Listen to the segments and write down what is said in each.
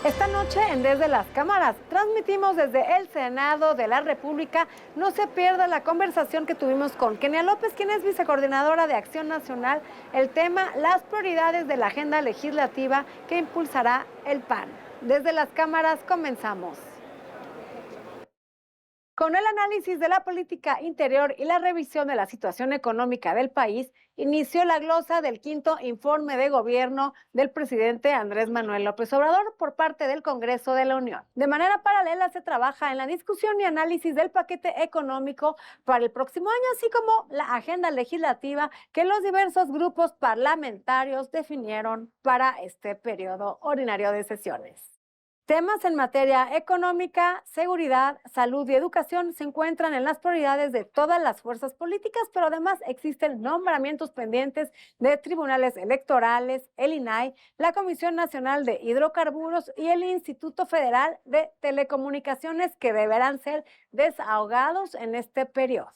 Esta noche en Desde las Cámaras transmitimos desde el Senado de la República. No se pierda la conversación que tuvimos con Kenia López, quien es vicecoordinadora de Acción Nacional. El tema, las prioridades de la agenda legislativa que impulsará el PAN. Desde las Cámaras comenzamos. Con el análisis de la política interior y la revisión de la situación económica del país, inició la glosa del quinto informe de gobierno del presidente Andrés Manuel López Obrador por parte del Congreso de la Unión. De manera paralela se trabaja en la discusión y análisis del paquete económico para el próximo año, así como la agenda legislativa que los diversos grupos parlamentarios definieron para este periodo ordinario de sesiones. Temas en materia económica, seguridad, salud y educación se encuentran en las prioridades de todas las fuerzas políticas, pero además existen nombramientos pendientes de tribunales electorales, el INAI, la Comisión Nacional de Hidrocarburos y el Instituto Federal de Telecomunicaciones que deberán ser desahogados en este periodo.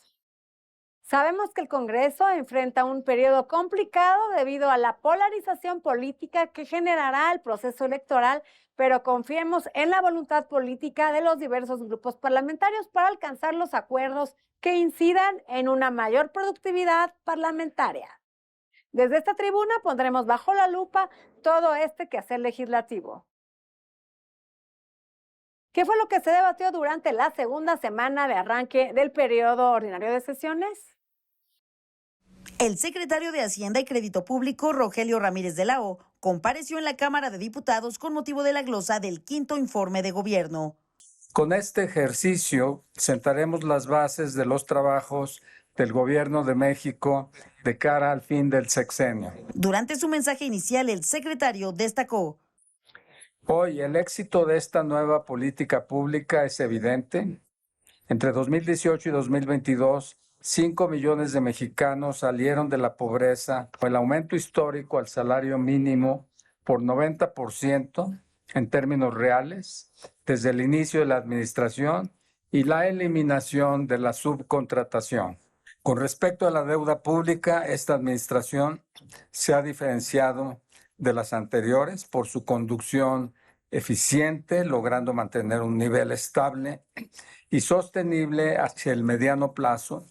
Sabemos que el Congreso enfrenta un periodo complicado debido a la polarización política que generará el proceso electoral, pero confiemos en la voluntad política de los diversos grupos parlamentarios para alcanzar los acuerdos que incidan en una mayor productividad parlamentaria. Desde esta tribuna pondremos bajo la lupa todo este quehacer legislativo. ¿Qué fue lo que se debatió durante la segunda semana de arranque del periodo ordinario de sesiones? El secretario de Hacienda y Crédito Público, Rogelio Ramírez de la O, compareció en la Cámara de Diputados con motivo de la glosa del quinto informe de gobierno. Con este ejercicio sentaremos las bases de los trabajos del Gobierno de México de cara al fin del sexenio. Durante su mensaje inicial, el secretario destacó: hoy el éxito de esta nueva política pública es evidente. Entre 2018 y 2022, 5 millones de mexicanos salieron de la pobreza, con el aumento histórico al salario mínimo por 90% en términos reales desde el inicio de la administración y la eliminación de la subcontratación. Con respecto a la deuda pública, esta administración se ha diferenciado de las anteriores por su conducción eficiente, logrando mantener un nivel estable y sostenible hacia el mediano plazo.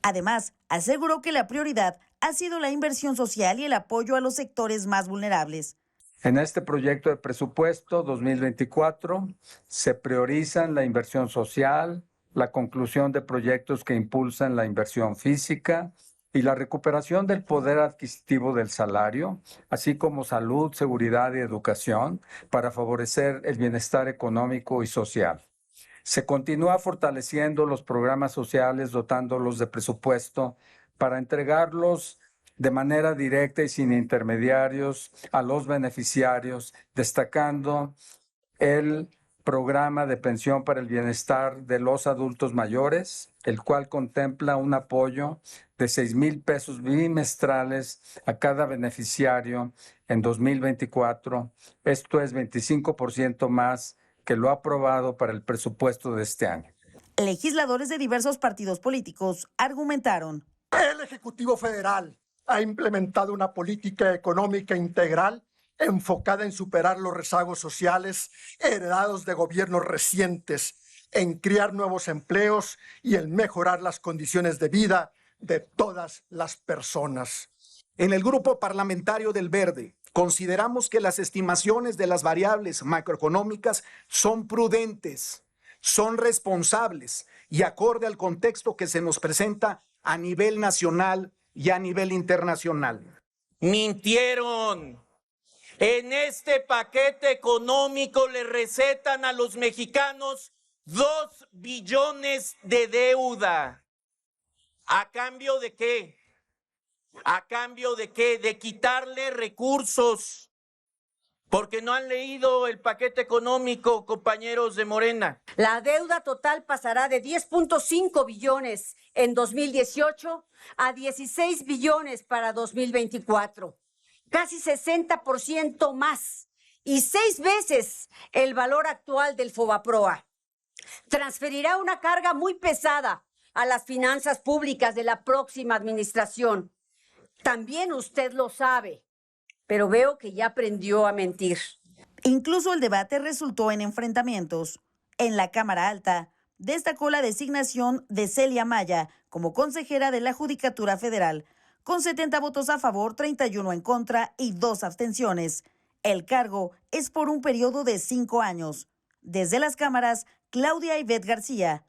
Además, aseguró que la prioridad ha sido la inversión social y el apoyo a los sectores más vulnerables. En este proyecto de presupuesto 2024 se priorizan la inversión social, la conclusión de proyectos que impulsan la inversión física y la recuperación del poder adquisitivo del salario, así como salud, seguridad y educación, para favorecer el bienestar económico y social. Se continúa fortaleciendo los programas sociales, dotándolos de presupuesto para entregarlos de manera directa y sin intermediarios a los beneficiarios, destacando el programa de pensión para el bienestar de los adultos mayores, el cual contempla un apoyo de 6,000 pesos bimestrales a cada beneficiario en 2024. Esto es 25% más que lo aprobado para el presupuesto de este año. Legisladores de diversos partidos políticos argumentaron: el Ejecutivo Federal ha implementado una política económica integral enfocada en superar los rezagos sociales heredados de gobiernos recientes, en crear nuevos empleos y en mejorar las condiciones de vida de todas las personas. En el Grupo Parlamentario del Verde, consideramos que las estimaciones de las variables macroeconómicas son prudentes, son responsables y acorde al contexto que se nos presenta a nivel nacional y a nivel internacional. Mintieron. En este paquete económico le recetan a los mexicanos 2 billones de deuda. ¿A cambio de qué? ¿A cambio de qué? De quitarle recursos. Porque no han leído el paquete económico, compañeros de Morena. La deuda total pasará de 10.5 billones en 2018 a 16 billones para 2024. Casi 60% más y 6 veces el valor actual del FOBAPROA. Transferirá una carga muy pesada a las finanzas públicas de la próxima administración. También usted lo sabe, pero veo que ya aprendió a mentir. Incluso el debate resultó en enfrentamientos. En la Cámara Alta, destacó la designación de Celia Maya como consejera de la Judicatura Federal, con 70 votos a favor, 31 en contra y 2 abstenciones. El cargo es por un periodo de 5 años. Desde las cámaras, Claudia Ivette García.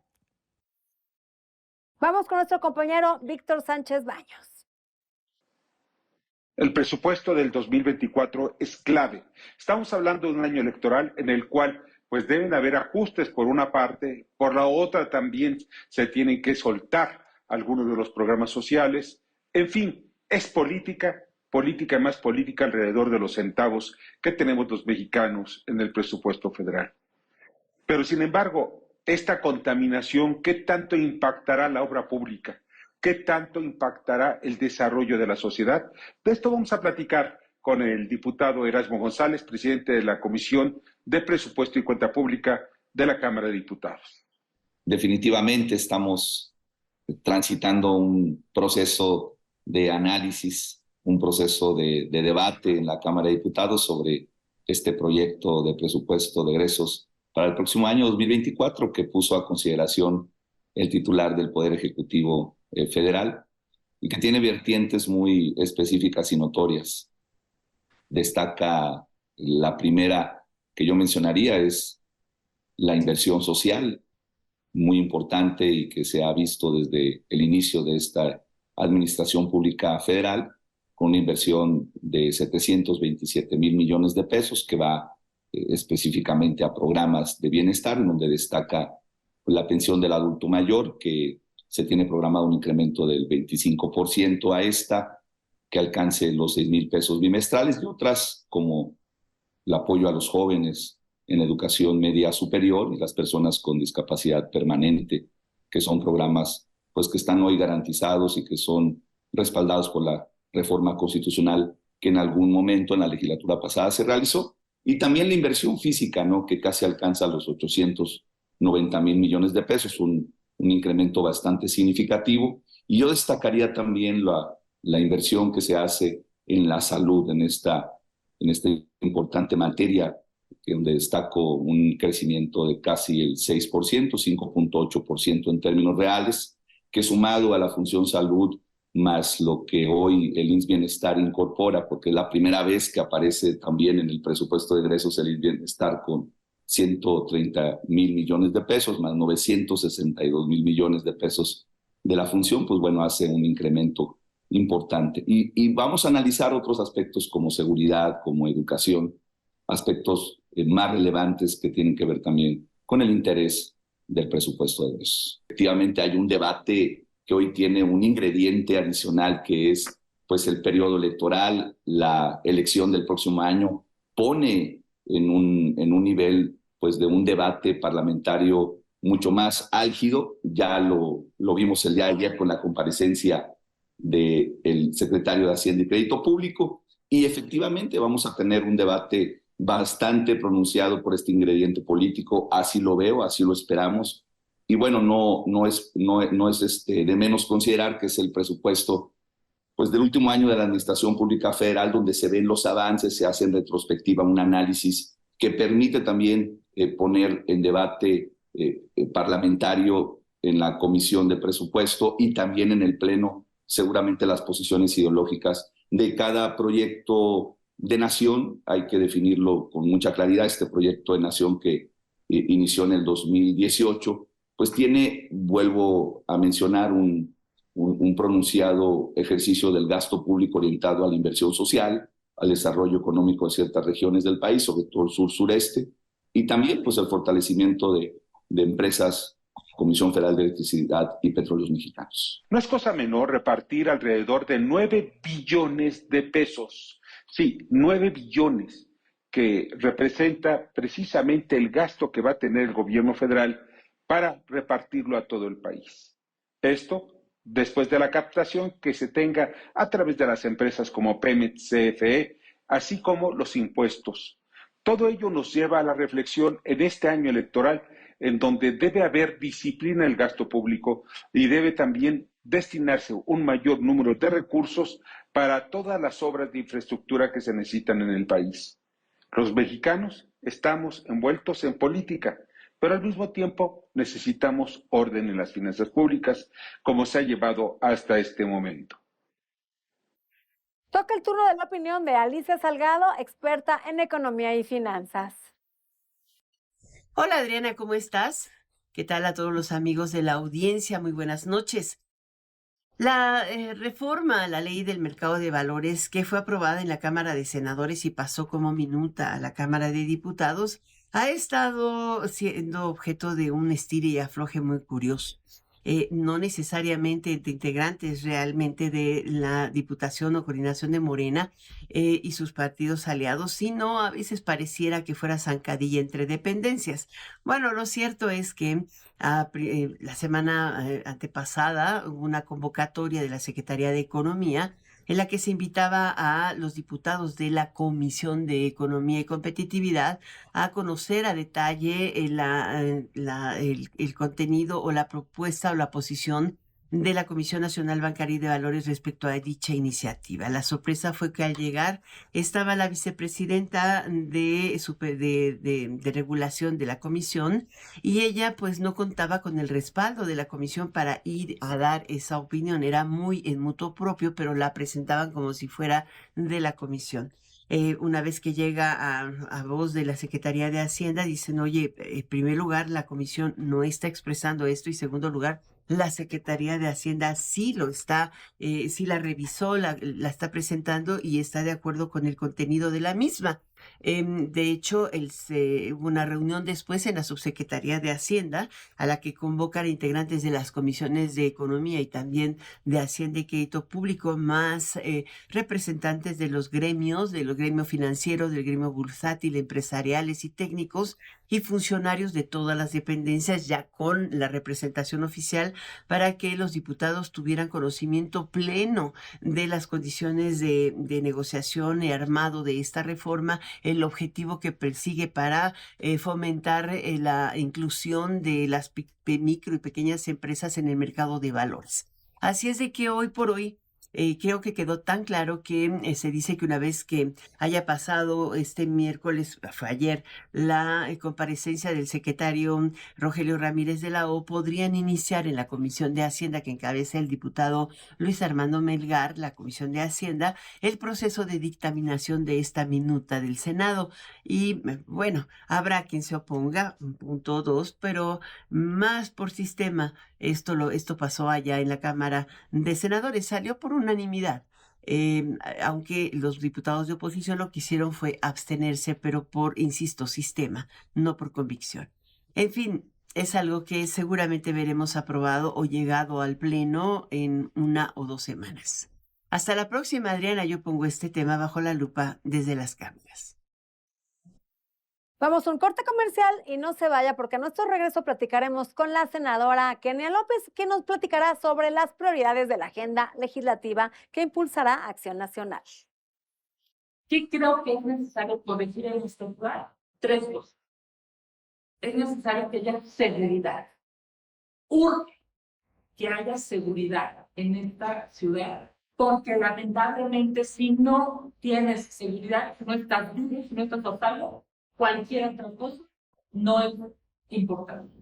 Vamos con nuestro compañero Víctor Sánchez Baños. El presupuesto del 2024 es clave. Estamos hablando de un año electoral en el cual pues deben haber ajustes por una parte, por la otra también se tienen que soltar algunos de los programas sociales. En fin, es política más política alrededor de los centavos que tenemos los mexicanos en el presupuesto federal. Pero sin embargo, esta contaminación, ¿qué tanto impactará la obra pública? ¿Qué tanto impactará el desarrollo de la sociedad? De esto vamos a platicar con el diputado Erasmo González, presidente de la Comisión de Presupuesto y Cuenta Pública de la Cámara de Diputados. Definitivamente estamos transitando un proceso de análisis, un proceso de debate en la Cámara de Diputados sobre este proyecto de presupuesto de egresos para el próximo año 2024 que puso a consideración el titular del Poder Ejecutivo Federal y que tiene vertientes muy específicas y notorias. Destaca la primera que yo mencionaría es la inversión social, muy importante y que se ha visto desde el inicio de esta administración pública federal, con una inversión de 727,000 millones de pesos que va específicamente a programas de bienestar, en donde destaca la pensión del adulto mayor, que se tiene programado un incremento del 25% a esta, que alcance los 6,000 pesos bimestrales, y otras como el apoyo a los jóvenes en educación media superior y las personas con discapacidad permanente, que son programas pues, que están hoy garantizados y que son respaldados por la reforma constitucional que en algún momento en la legislatura pasada se realizó. Y también la inversión física, ¿no? Que casi alcanza los 890,000 millones de pesos, un incremento bastante significativo. Y yo destacaría también la inversión que se hace en la salud, en esta importante materia, donde destaco un crecimiento de casi el 6%, 5.8% en términos reales, que sumado a la función salud, más lo que hoy el IMSS Bienestar incorpora, porque es la primera vez que aparece también en el presupuesto de egresos el IMSS Bienestar con 130,000 millones de pesos, más 962,000 millones de pesos de la función, pues bueno, hace un incremento importante. Y vamos a analizar otros aspectos como seguridad, como educación, aspectos más relevantes que tienen que ver también con el interés del presupuesto de egresos. Efectivamente hay un debate que hoy tiene un ingrediente adicional que es pues el periodo electoral, la elección del próximo año pone en un nivel pues de un debate parlamentario mucho más álgido. Ya lo vimos el día de ayer con la comparecencia del secretario de Hacienda y Crédito Público, y efectivamente vamos a tener un debate bastante pronunciado por este ingrediente político. Así lo veo, así lo esperamos. Y bueno, no es de menos considerar que es el presupuesto pues, del último año de la Administración Pública Federal, donde se ven los avances, se hace en retrospectiva un análisis que permite también poner en debate parlamentario en la Comisión de Presupuesto y también en el Pleno, seguramente las posiciones ideológicas de cada proyecto de nación. Hay que definirlo con mucha claridad. Este proyecto de nación que inició en el 2018, pues tiene, vuelvo a mencionar, un pronunciado ejercicio del gasto público orientado a la inversión social, al desarrollo económico de ciertas regiones del país, sobre todo el sur-sureste, y también pues el fortalecimiento de empresas, Comisión Federal de Electricidad y Petróleos Mexicanos. No es cosa menor repartir alrededor de 9 billones de pesos. Sí, 9 billones, que representa precisamente el gasto que va a tener el gobierno federal para repartirlo a todo el país. Esto después de la captación que se tenga a través de las empresas como Pemex, CFE, así como los impuestos. Todo ello nos lleva a la reflexión en este año electoral, en donde debe haber disciplina en el gasto público y debe también destinarse un mayor número de recursos para todas las obras de infraestructura que se necesitan en el país. Los mexicanos estamos envueltos en política, pero al mismo tiempo necesitamos orden en las finanzas públicas, como se ha llevado hasta este momento. Toca el turno de la opinión de Alicia Salgado, experta en economía y finanzas. Hola Adriana, ¿cómo estás? ¿Qué tal a todos los amigos de la audiencia? Muy buenas noches. La reforma a la ley del mercado de valores que fue aprobada en la Cámara de Senadores y pasó como minuta a la Cámara de Diputados ha estado siendo objeto de un estire y afloje muy curioso. No necesariamente de integrantes realmente de la Diputación o Coordinación de Morena y sus partidos aliados, sino a veces pareciera que fuera zancadilla entre dependencias. Bueno, lo cierto es que la semana antepasada hubo una convocatoria de la Secretaría de Economía en la que se invitaba a los diputados de la Comisión de Economía y Competitividad a conocer a detalle el contenido o la propuesta o la posición de la Comisión Nacional Bancaria y de Valores respecto a dicha iniciativa. La sorpresa fue que al llegar estaba la vicepresidenta de regulación de la comisión y ella pues no contaba con el respaldo de la comisión para ir a dar esa opinión. Era muy en mutuo propio, pero la presentaban como si fuera de la comisión. Una vez que llega a voz de la Secretaría de Hacienda, dicen, oye, en primer lugar, la comisión no está expresando esto y en segundo lugar, la Secretaría de Hacienda sí lo está, sí la revisó, la está presentando y está de acuerdo con el contenido de la misma. De hecho, hubo una reunión después en la Subsecretaría de Hacienda a la que convocan integrantes de las comisiones de Economía y también de Hacienda y Crédito Público, más representantes de los gremios, financiero, del gremio bursátil, empresariales y técnicos y funcionarios de todas las dependencias ya con la representación oficial para que los diputados tuvieran conocimiento pleno de las condiciones de negociación y armado de esta reforma, el objetivo que persigue para fomentar la inclusión de las micro y pequeñas empresas en el mercado de valores. Así es de que hoy por hoy creo que quedó tan claro que se dice que una vez que haya pasado este miércoles, fue ayer, la comparecencia del secretario Rogelio Ramírez de la O, podrían iniciar en la Comisión de Hacienda que encabeza el diputado Luis Armando Melgar, la Comisión de Hacienda, el proceso de dictaminación de esta minuta del Senado. Y bueno, habrá quien se oponga, punto 2, pero más por sistema. Esto pasó allá en la Cámara de Senadores, salió por unanimidad. Aunque los diputados de oposición lo que hicieron fue abstenerse, pero por, insisto, sistema, no por convicción. En fin, es algo que seguramente veremos aprobado o llegado al Pleno en 1 o 2 semanas. Hasta la próxima, Adriana. Yo pongo este tema bajo la lupa desde las cámaras. Vamos a un corte comercial y no se vaya porque a nuestro regreso platicaremos con la senadora Kenia López, que nos platicará sobre las prioridades de la agenda legislativa que impulsará Acción Nacional. ¿Qué creo que es necesario corregir en este lugar? 3 cosas. Es necesario que haya seguridad. Urge que haya seguridad en esta ciudad, porque lamentablemente si no tienes seguridad, si no estás vivo, si no estás total, cualquier otra cosa no es importante.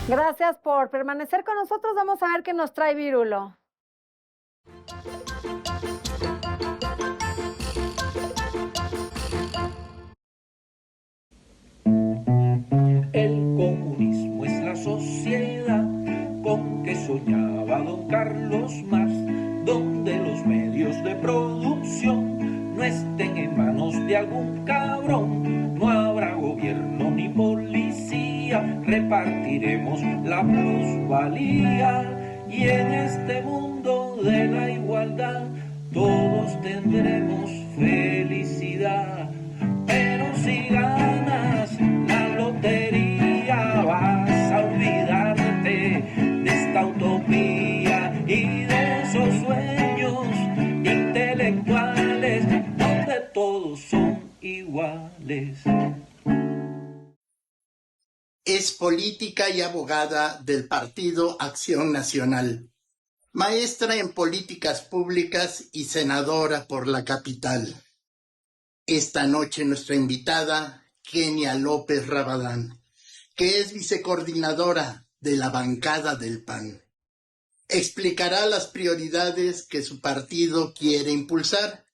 Gracias por permanecer con nosotros. Vamos a ver qué nos trae Virulo. El comunismo es la sociedad con que soñaba don Carlos Marx, donde los medios de producción no estén en manos de algún cabrón. No habrá gobierno ni policía, repartiremos la plusvalía y en este mundo de la igualdad todos tendremos felicidad. Pero si ganas la lotería vas a olvidarte de esta utopía y de esos sueños intelectuales Es política y abogada del Partido Acción Nacional, maestra en políticas públicas y senadora por la capital. Esta noche nuestra invitada, Kenia López Rabadán, que es vicecoordinadora de la bancada del PAN. Explicará las prioridades que su partido quiere impulsar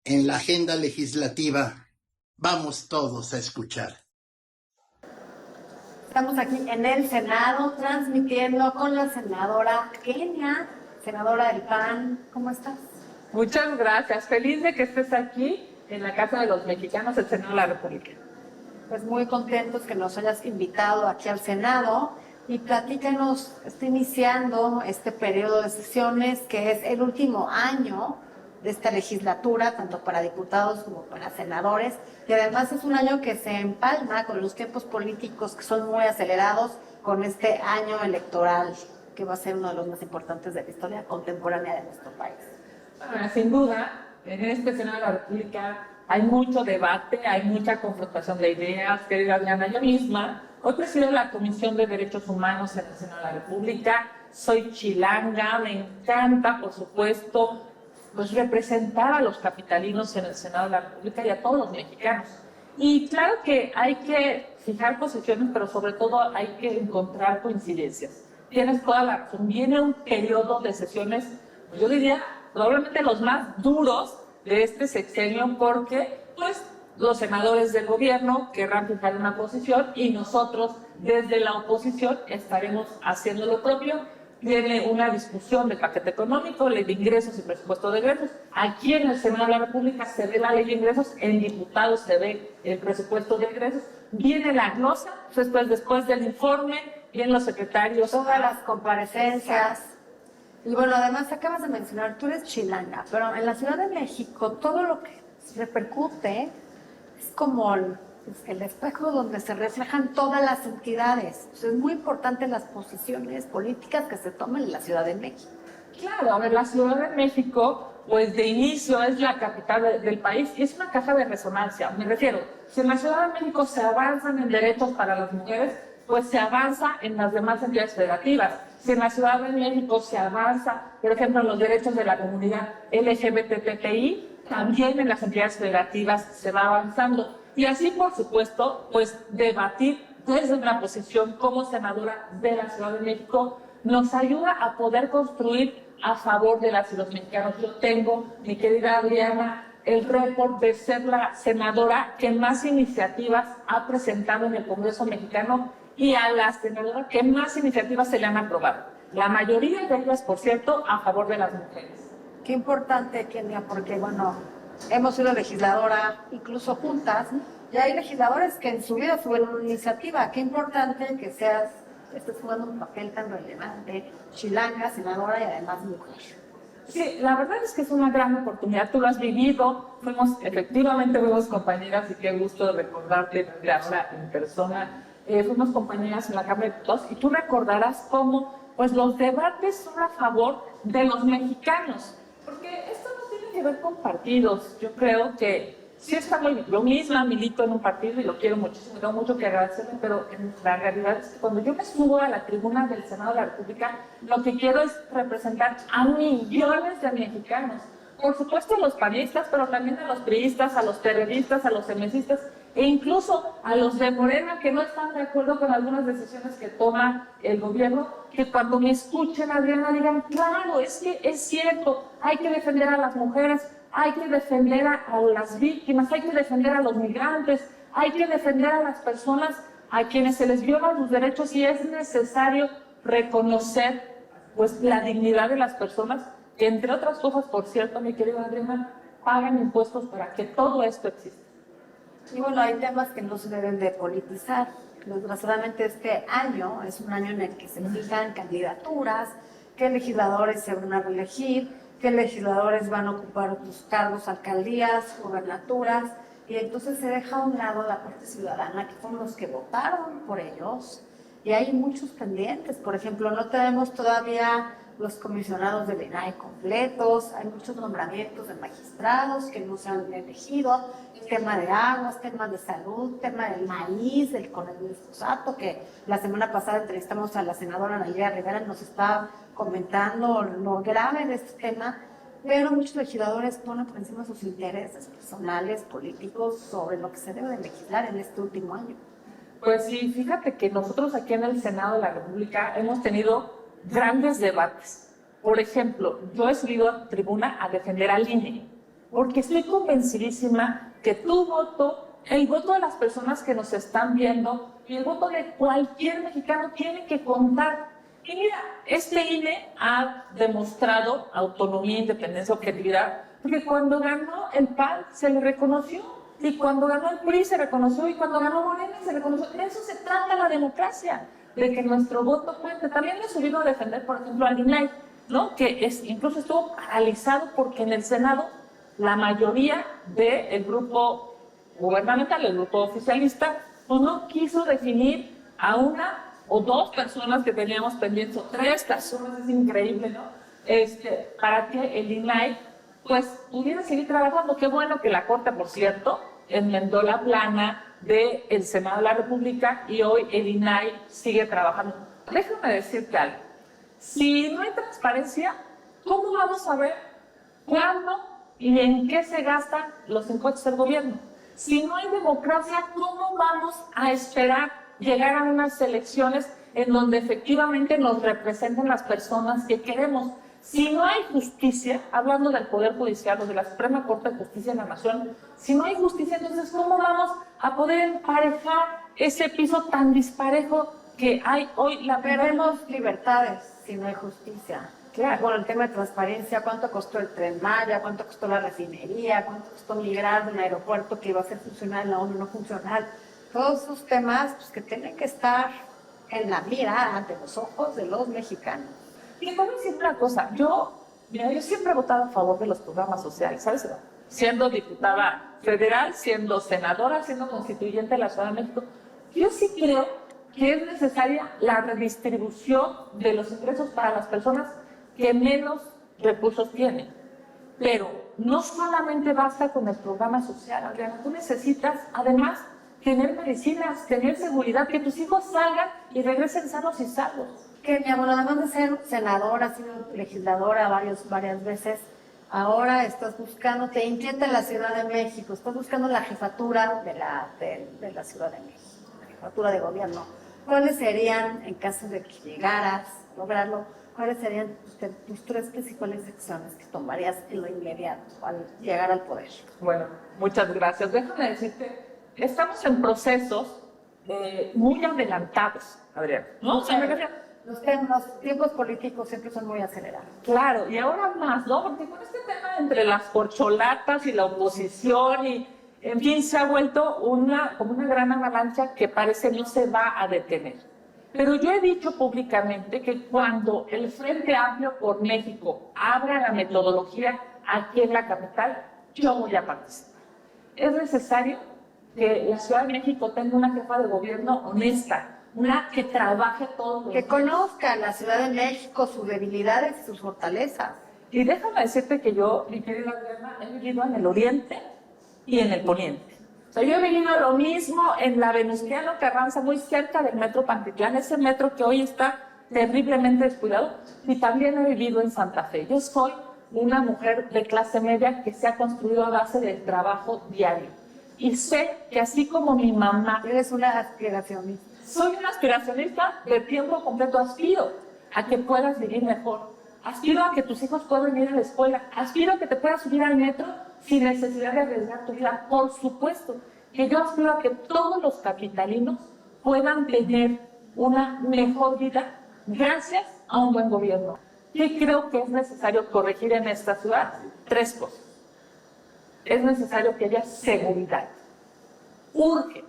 en la agenda legislativa. Vamos todos a escuchar. Estamos aquí en el Senado transmitiendo con la senadora Kenia, senadora del PAN. ¿Cómo estás? Muchas gracias. Feliz de que estés aquí en la Casa de los Mexicanos, el Senado de la República. Pues muy contentos que nos hayas invitado aquí al Senado y platícanos, está iniciando este periodo de sesiones que es el último año de esta legislatura, tanto para diputados como para senadores, y además es un año que se empalma con los tiempos políticos que son muy acelerados con este año electoral, que va a ser uno de los más importantes de la historia contemporánea de nuestro país. Bueno, sin duda, en este Senado de la República hay mucho debate, hay mucha confrontación de ideas. Querida Adriana, yo misma hoy presido la Comisión de Derechos Humanos en el Senado de la República, soy chilanga, me encanta, por supuesto, pues representar a los capitalinos en el Senado de la República y a todos los mexicanos. Y claro que hay que fijar posiciones, pero sobre todo hay que encontrar coincidencias. Tienes toda la razón, viene un periodo de sesiones, pues yo diría, probablemente los más duros de este sexenio, porque pues los senadores del gobierno querrán fijar una posición y nosotros desde la oposición estaremos haciendo lo propio. Viene una discusión del paquete económico, ley de ingresos y presupuesto de egresos. Aquí en el Senado de la República se ve la ley de ingresos, en diputados se ve el presupuesto de egresos. Viene la glosa, después del informe, vienen los secretarios. Todas las comparecencias. Y bueno, además acabas de mencionar, tú eres chilanga, pero en la Ciudad de México todo lo que repercute es como el espejo donde se reflejan todas las entidades. O sea, es muy importante las posiciones políticas que se toman en la Ciudad de México. Claro, a ver, la Ciudad de México, pues de inicio es la capital del país y es una caja de resonancia. Me refiero, si en la Ciudad de México se avanzan en derechos para las mujeres, pues se avanza en las demás entidades federativas. Si en la Ciudad de México se avanza, por ejemplo, en los derechos de la comunidad LGBTI, también en las entidades federativas se va avanzando. Y así, por supuesto, pues debatir desde una posición como senadora de la Ciudad de México nos ayuda a poder construir a favor de las y los mexicanos. Yo tengo, mi querida Adriana, el récord de ser la senadora que más iniciativas ha presentado en el Congreso mexicano y a la senadora que más iniciativas se le han aprobado. La mayoría de ellas, por cierto, a favor de las mujeres. Qué importante, Kenia, porque bueno, hemos sido legisladora incluso juntas, y hay legisladores que en su vida tuvieron una iniciativa. Qué importante que estés jugando un papel tan relevante, chilanga, senadora y además mujer. Sí, la verdad es que es una gran oportunidad, tú lo has vivido, efectivamente fuimos compañeras y qué gusto recordarte ahora en persona. Fuimos compañeras en la Cámara de Diputados y tú recordarás cómo pues, los debates son a favor de los mexicanos, porque esto no tiene que ver con partidos. Yo creo que sí está muy bien. Yo misma milito en un partido y lo quiero muchísimo, tengo mucho que agradecerle, pero en la realidad es que cuando yo me subo a la tribuna del Senado de la República, lo que quiero es representar a millones de mexicanos. Por supuesto a los panistas, pero también a los priistas, a los periodistas, a los emesistas e incluso a los de Morena que no están de acuerdo con algunas decisiones que toma el gobierno, que cuando me escuchen, Adriana, digan, claro, es que es cierto, hay que defender a las mujeres, hay que defender a las víctimas, hay que defender a los migrantes, hay que defender a las personas a quienes se les violan sus derechos y es necesario reconocer pues, la dignidad de las personas que, entre otras cosas, por cierto, mi querida Adriana, pagan impuestos para que todo esto exista. Y bueno, hay temas que no se deben de politizar. Desgraciadamente este año es un año en el que se fijan candidaturas, qué legisladores se van a reelegir, qué legisladores van a ocupar otros cargos, alcaldías, gubernaturas, y entonces se deja a un lado la parte ciudadana, que fueron los que votaron por ellos, y hay muchos pendientes. Por ejemplo, no tenemos todavía los comisionados del INAI completos, hay muchos nombramientos de magistrados que no se han elegido, el tema de aguas, temas de salud, tema del maíz, del glifosato, que la semana pasada entrevistamos a la senadora Nayera Rivera, nos está comentando lo grave de este tema, pero muchos legisladores ponen por encima sus intereses personales, políticos, sobre lo que se debe de legislar en este último año. Pues sí, fíjate que nosotros aquí en el Senado de la República hemos tenido grandes debates. Por ejemplo, yo he subido a tribuna a defender al INE, porque estoy convencidísima que tu voto, el voto de las personas que nos están viendo y el voto de cualquier mexicano tiene que contar. Y mira, este INE ha demostrado autonomía, independencia, objetividad, porque cuando ganó el PAN se le reconoció, y cuando ganó el PRI se reconoció, y cuando ganó Morena se reconoció. De eso se trata la democracia, de que nuestro voto cuente. También me he subido a defender, por ejemplo, al INAI, ¿no? Que incluso estuvo paralizado porque en el Senado la mayoría del grupo gubernamental, el grupo oficialista, pues no quiso definir a una o dos personas que teníamos pendientes, o tres personas, es increíble, ¿no? Para que el INAI pues pudiera seguir trabajando. Qué bueno que la Corte, por cierto, enmendó la plana del Senado de la República y hoy el INAI sigue trabajando. Déjame decirte algo. Si no hay transparencia, ¿cómo vamos a ver cuándo y en qué se gastan los impuestos del gobierno? Si no hay democracia, ¿cómo vamos a esperar llegar a unas elecciones en donde efectivamente nos representen las personas que queremos? Si no hay justicia, hablando del Poder Judicial o de la Suprema Corte de Justicia de la Nación, si no hay justicia, entonces ¿cómo vamos a poder emparejar ese piso tan disparejo que hay hoy? Perdemos libertades si no hay justicia. Claro. Bueno, el tema de transparencia, cuánto costó el Tren Maya, cuánto costó la refinería, cuánto costó migrar de un aeropuerto que iba a ser funcional a uno no funcional. Todos esos temas pues, que tienen que estar en la mira ante los ojos de los mexicanos. Y te voy a decir una cosa, yo siempre he votado a favor de los programas sociales, ¿sabes? Siendo diputada federal, siendo senadora, siendo constituyente de la Ciudad de México, yo sí creo que es necesaria la redistribución de los ingresos para las personas que menos recursos tienen. Pero no solamente basta con el programa social, Adriana, tú necesitas además tener medicinas, tener seguridad, que tus hijos salgan y regresen sanos y salvos. Que mi abuelo, además de ser senadora, ha sido legisladora varias veces, ahora estás buscando, te inquieta la Ciudad de México, estás buscando la jefatura de la Ciudad de México, la jefatura de gobierno. ¿Cuáles serían, en caso de que llegaras a lograrlo, cuáles serían tus tres principales acciones que tomarías en lo inmediato al llegar al poder? Bueno, muchas gracias. Déjame decirte, estamos en procesos muy adelantados, Adriana, ¿no? O sea, los tiempos políticos siempre son muy acelerados. Claro, y ahora más, ¿no? Porque con este tema entre las corcholatas y la oposición y, en fin, se ha vuelto como una gran avalancha que parece no se va a detener. Pero yo he dicho públicamente que cuando el Frente Amplio por México abra la metodología aquí en la capital, yo voy a participar. Es necesario que la Ciudad de México tenga una jefa de gobierno honesta, una que trabaje todos los días. Que conozca la Ciudad de México, sus debilidades y sus fortalezas. Y déjame decirte que yo, mi querida Adriana, he vivido en el oriente y en el poniente. O sea, yo he vivido lo mismo en la Venustiano Carranza, muy cerca del metro Pantitlán, ese metro que hoy está terriblemente descuidado, y también he vivido en Santa Fe. Yo soy una mujer de clase media que se ha construido a base del trabajo diario. Y sé que así como mi mamá... Eres una aspiracionista. Soy una aspiracionista de tiempo completo. Aspiro a que puedas vivir mejor. Aspiro a que tus hijos puedan ir a la escuela. Aspiro a que te puedas subir al metro sin necesidad de arriesgar tu vida. Por supuesto que yo aspiro a que todos los capitalinos puedan tener una mejor vida gracias a un buen gobierno. ¿Qué creo que es necesario corregir en esta ciudad? Tres cosas. Es necesario que haya seguridad. Urge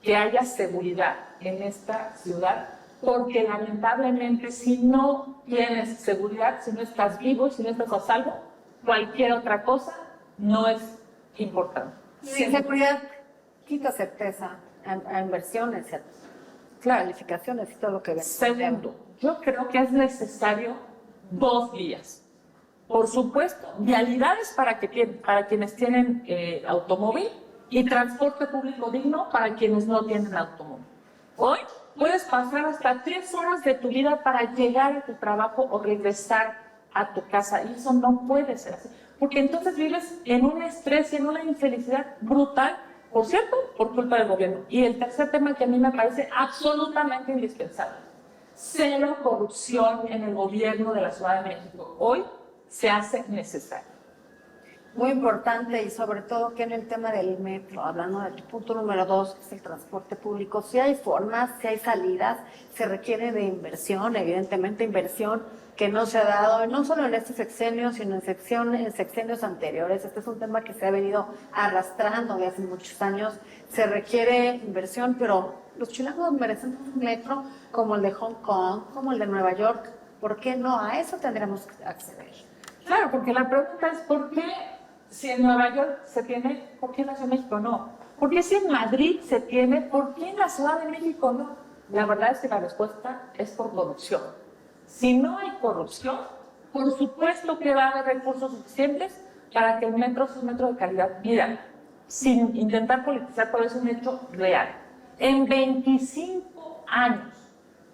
que haya seguridad en esta ciudad, porque lamentablemente si no tienes seguridad, si no estás vivo, si no estás a salvo, cualquier otra cosa no es importante. Sin seguridad quita certeza a inversiones, calificaciones y todo lo que ven. Segundo, yo creo que es necesario 2 vías. Por supuesto, vialidades para quienes tienen automóvil y transporte público digno para quienes no tienen automóvil. Hoy puedes pasar hasta 3 horas de tu vida para llegar a tu trabajo o regresar a tu casa, y eso no puede ser así, porque entonces vives en un estrés y en una infelicidad brutal, por cierto, por culpa del gobierno. Y el tercer tema que a mí me parece absolutamente indispensable: cero corrupción en el gobierno de la Ciudad de México. Hoy se hace necesario. Muy importante, y sobre todo que en el tema del metro, hablando del punto número 2, que es el transporte público, si hay formas, si hay salidas, se requiere de inversión, evidentemente inversión que no se ha dado, no solo en este sexenio, sino en sexenios anteriores. Este es un tema que se ha venido arrastrando de hace muchos años. Se requiere inversión, pero los chilangos merecen un metro como el de Hong Kong, como el de Nueva York. ¿Por qué no? A eso tendremos que acceder. Claro, porque la pregunta es ¿por qué si en Nueva York se tiene, por qué en la Ciudad de México no? ¿Por qué si en Madrid se tiene, por qué en la Ciudad de México no? La verdad es que la respuesta es por corrupción. Si no hay corrupción, por supuesto que va a haber recursos suficientes para que el metro sea un metro de calidad. Mira, sin intentar politizar, pero es un hecho real. En 25 años,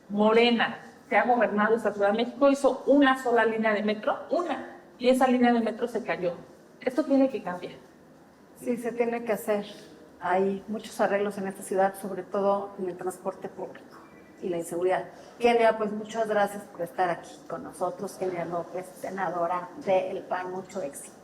Morena, que ha gobernado esta Ciudad de México, hizo una sola línea de metro, y esa línea de metro se cayó. Esto tiene que cambiar. Sí, se tiene que hacer. Hay muchos arreglos en esta ciudad, sobre todo en el transporte público y la inseguridad. Kenia, pues muchas gracias por estar aquí con nosotros. Kenia López, senadora del PAN, mucho éxito.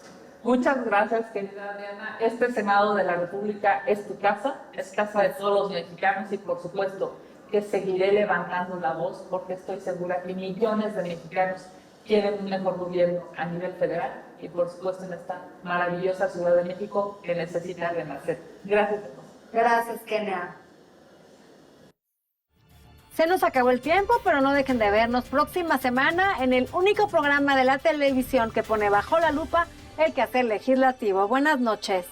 Muchas gracias, querida Diana. Este Senado de la República es tu casa, es casa de todos los mexicanos, y por supuesto que seguiré levantando la voz, porque estoy segura que millones de mexicanos quieren un mejor gobierno a nivel federal y por supuesto en esta maravillosa Ciudad de México que necesita renacer. Gracias. Gracias, Kenia. Se nos acabó el tiempo, pero no dejen de vernos próxima semana en el único programa de la televisión que pone bajo la lupa el quehacer legislativo. Buenas noches.